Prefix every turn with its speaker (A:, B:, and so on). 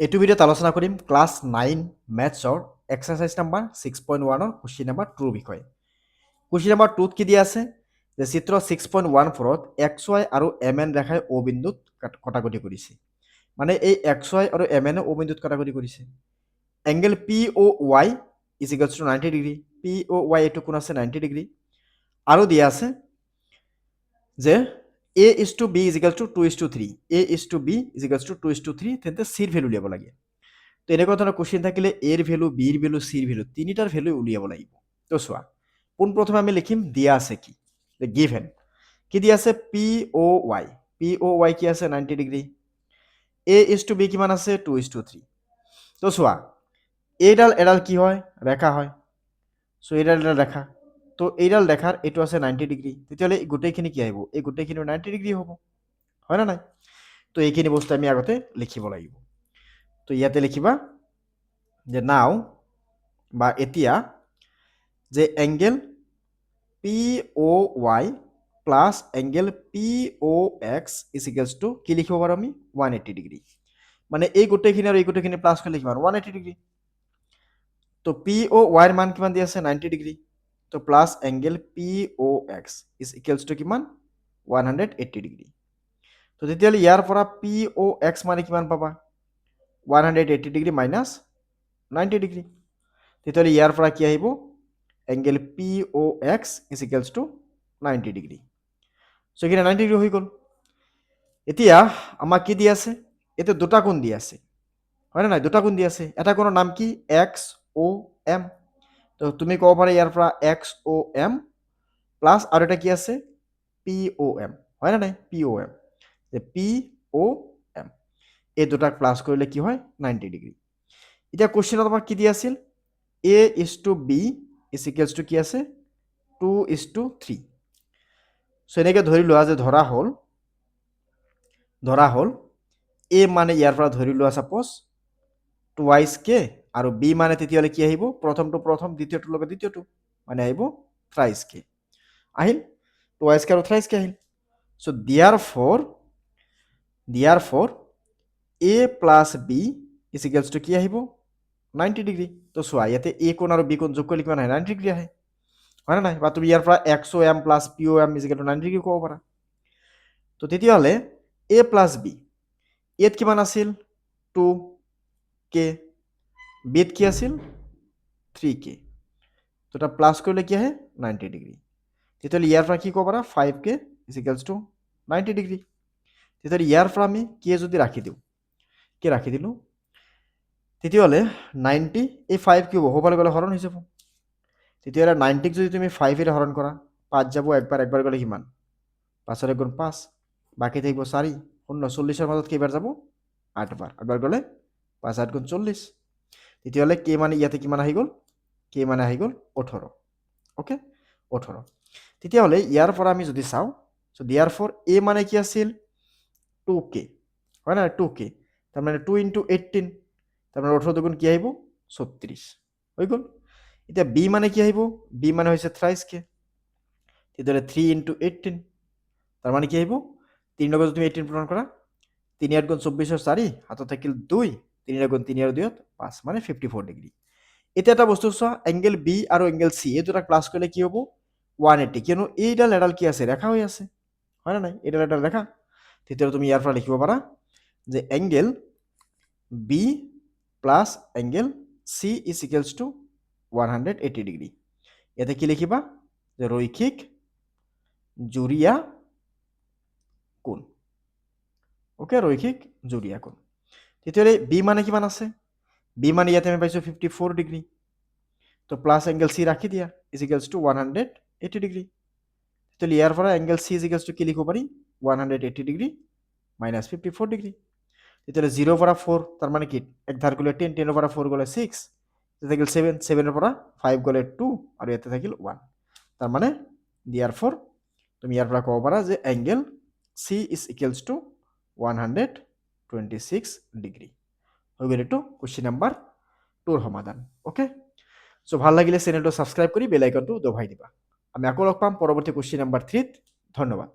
A: এইটো ভিডিঅ'ত আলোচনা কৰিম ক্লাছ 9 মেথছৰ এক্সাৰচাইজ নাম্বাৰ 6.1ৰ কুৱেশ্যন নাম্বাৰ 2ৰ বিষয়ে। কুৱেশ্যন নাম্বাৰ 2ত কি দিয়া আছে যে চিত্ৰ 6.14ত এক্স ৱাই আৰু এম এন ৰেখাই অ বিন্দুত কটাকটি কৰিছে। মানে এই এক্স ৱাই আৰু এম এনে অ বিন্দুত কটাকটি কৰিছে। Angle P O' Y is equals to 90 degree. P O' Y এইটো কোণ আছে 90 ডিগ্ৰী। আৰু দিয়া আছে যে A is to B is equal to 2:3। A is to B is equals to 2:3, তেন্তে চিৰ ভেলু উলিয়াব লাগে। তো এনেকুৱা ধৰণৰ কুৱেশ্যন থাকিলে এৰ ভেলু, বিৰ ভেলু, চিৰ ভেলু তিনিটাৰ ভেলু উলিয়াব লাগিব। তো চোৱা, পোনপ্ৰথমে আমি লিখিম দিয়া আছে কি, গিভেন কি দিয়া আছে P O' Y. P O' Y কি আছে 90 degree. A is to B কিমান আছে 2:3। তো চোৱা, এডাল কি হয় ৰেখা হয়। চ' এডাল ৰেখা, তো এইডাল ৰেখাৰ এইটো আছে 90 ডিগ্ৰী, তেতিয়াহ'লে গোটেইখিনি কি আহিব, এই গোটেইখিনি 90 ডিগ্ৰী হ'ব, হয় না নাই? তো এইখিনি বস্তু আমি আগতে লিখিব লাগিব। তো ইয়াতে লিখিবা যে নাও বা এতিয়া যে angle P O' Y plus angle P O' X is equals to কি লিখিব পাৰোঁ আমি 180 ডিগ্ৰী। মানে এই গোটেইখিনি আৰু এই গোটেইখিনি প্লাছ কৰি লিখিম আৰু 180 ডিগ্ৰী। তো পি অ' ৱাইৰ মান কিমান দি আছে 90 ডিগ্ৰী। তো plus angle P O' X is equals two কিমান 180 ডিগ্ৰী। তো তেতিয়াহ'লে ইয়াৰ পৰা পি অ' এক্স মানে কিমান পাবা 180 ডিগ্ৰী মাইনাছ 90 ডিগ্ৰী। তেতিয়াহ'লে ইয়াৰ পৰা কি আহিব angle P O' X is equals to 90 degree. So' এইখিনি 90 ডিগ্ৰী হৈ গ'ল। এতিয়া আমাক কি দি আছে, এতিয়া দুটা কোণ দি আছে, হয় নে নাই? দুটা কোণ দি আছে। এটা কোণৰ নাম কি এক্স অ' এম। তো তুমি ক'ব পাৰা ইয়াৰ পৰা এক্স অ' এম প্লাছ আৰু এটা কি আছে পি অ' এম, হয় নে নাই? পি অ' এম, যে পি অ' এম এই দুটাক প্লাছ কৰিলে কি হয় 90 ডিগ্ৰী। এতিয়া কুৱেশ্যনত আমাক কি দি আছিল A is to B is equals to কি আছে 2:3। চ' এনেকৈ ধৰি লোৱা যে ধৰা হ'ল এ মানে ইয়াৰ পৰা ধৰি লোৱা ছাপ'জ টুৱাইচ কে, আৰু বি মানে তেতিয়াহ'লে কি আহিব প্ৰথমটো প্ৰথম, দ্বিতীয়টোৰ লগত দ্বিতীয়টো, মানে আহিব থ্ৰাইচ কে। আহিল টুৱাইচ কে আৰু থ্ৰাইচ কে আহিল। So' therefore A plus B is equals to কি আহিব 90 ডিগ্ৰী। তো চোৱা ইয়াতে এ কোণ আৰু বি কোণ যোগ কৰিলে কিমান আহে 90 ডিগ্ৰী আহে, হয় নে নাই? বা তুমি ইয়াৰ পৰা X O' M plus P O' M is equal to 90 degree ক'ব পাৰা। তো তেতিয়াহ'লে এ প্লাছ বি, এত কিমান আছিল 2k, বিত কি আছিল 3k। তো এটা প্লাছ কৰিলে কি আহে 90 ডিগ্ৰী। তেতিয়াহ'লে ইয়াৰ পৰা কি ক'ব পাৰা 5k is equals to 90 degree. তেতিয়াহ'লে ইয়াৰ পৰা আমি কে যদি ৰাখি দিওঁ, কে ৰাখি দিলোঁ, তেতিয়াহ'লে 90 এই 5 কি হ'ব হ'বলৈ গ'লে হৰণ হৈ যাব। তেতিয়াহ'লে 90ক যদি তুমি 5এৰে হৰণ কৰা 5 যাব একবাৰ গ'লে কিমান 5 গুণ 5, বাকী থাকিব 4, 0, 40ৰ মাজত কেইবাৰ যাব 8 বাৰ, 8 বাৰ গ'লে 5 8 গুণ 40। তেতিয়াহ'লে কে মানে ইয়াতে কিমান আহি গ'ল, কে মানে আহি গ'ল 18। অ'কে 18। তেতিয়াহ'লে ইয়াৰ পৰা আমি যদি চাওঁ, চ' দিয়াৰ ফৰ এ মানে কি আছিল 2k, হয় না 2k, তাৰমানে 2 × 18, তাৰমানে 18 দুগুণ কি আহিব 36 হৈ গ'ল। এতিয়া বি মানে কি আহিব, বি মানে হৈছে থ্ৰাইচ কে, তেতিয়াহ'লে 3 × 18, তাৰমানে কি আহিব 3 লগত তুমি 18 পূৰণ কৰা, 3 8 গুণ 24ৰ 4, হাতত থাকিল 2, 3 গুণ 3 আৰু 2 5, মানে 54 ডিগ্ৰী। এতিয়া এটা বস্তু চোৱা, এংগেল বি আৰু এংগেল চি এই দুটাক প্লাছ কৰিলে কি হ'ব 180, কিয়নো এইডাল এডাল কি আছে ৰেখা হৈ আছে, হয় না নাই? এইডাল এডাল ৰেখা। তেতিয়াহ'লে তুমি ইয়াৰ পৰা লিখিব পাৰা যে angle B plus angle C is equals to 180 degree. ইয়াতে কি লিখিবা যে ৰৈখিক জুৰীয়া কোণ। অ'কে, ৰৈখিক জুৰীয়া কোণ। তেতিয়াহ'লে বি মানে কিমান আছে, বি মানে ইয়াতে আমি পাইছোঁ 54 ডিগ্ৰী। তো প্লাছ এংগেল চি ৰাখি দিয়া ইজ ইকুৱেলছ টু 180 ডিগ্ৰী। তেতিয়াহ'লে ইয়াৰ পৰা angle C is equals to কি লিখিব পাৰি 180 ডিগ্ৰী মাইনাছ 54 ডিগ্ৰী। তেতিয়াহ'লে 0 পৰা 4, তাৰমানে কি এক ধাৰ গ'লে 10, 10ৰ পৰা 4 গ'লে 6, ইয়াতে থাকিল 7, 7ৰ পৰা 5 গ'লে 2, আৰু ইয়াতে থাকিল 1, তাৰমানে দিয়াৰ ফৰ তুমি ইয়াৰ পৰা ক'ব পাৰা যে angle C is equals two 126 degree. হৈ গ'ল এইটো কুৱেশ্যন নাম্বাৰ 2ৰ সমাধান। অ'কে, চ' ভাল লাগিলে চেনেলটো ছাবস্ক্ৰাইব কৰি বেল আইকনটো দবাই দিবা। আমি আকৌ লগ পাম পৰৱৰ্তী কুৱেশ্যন নাম্বাৰ 3ত। ধন্যবাদ।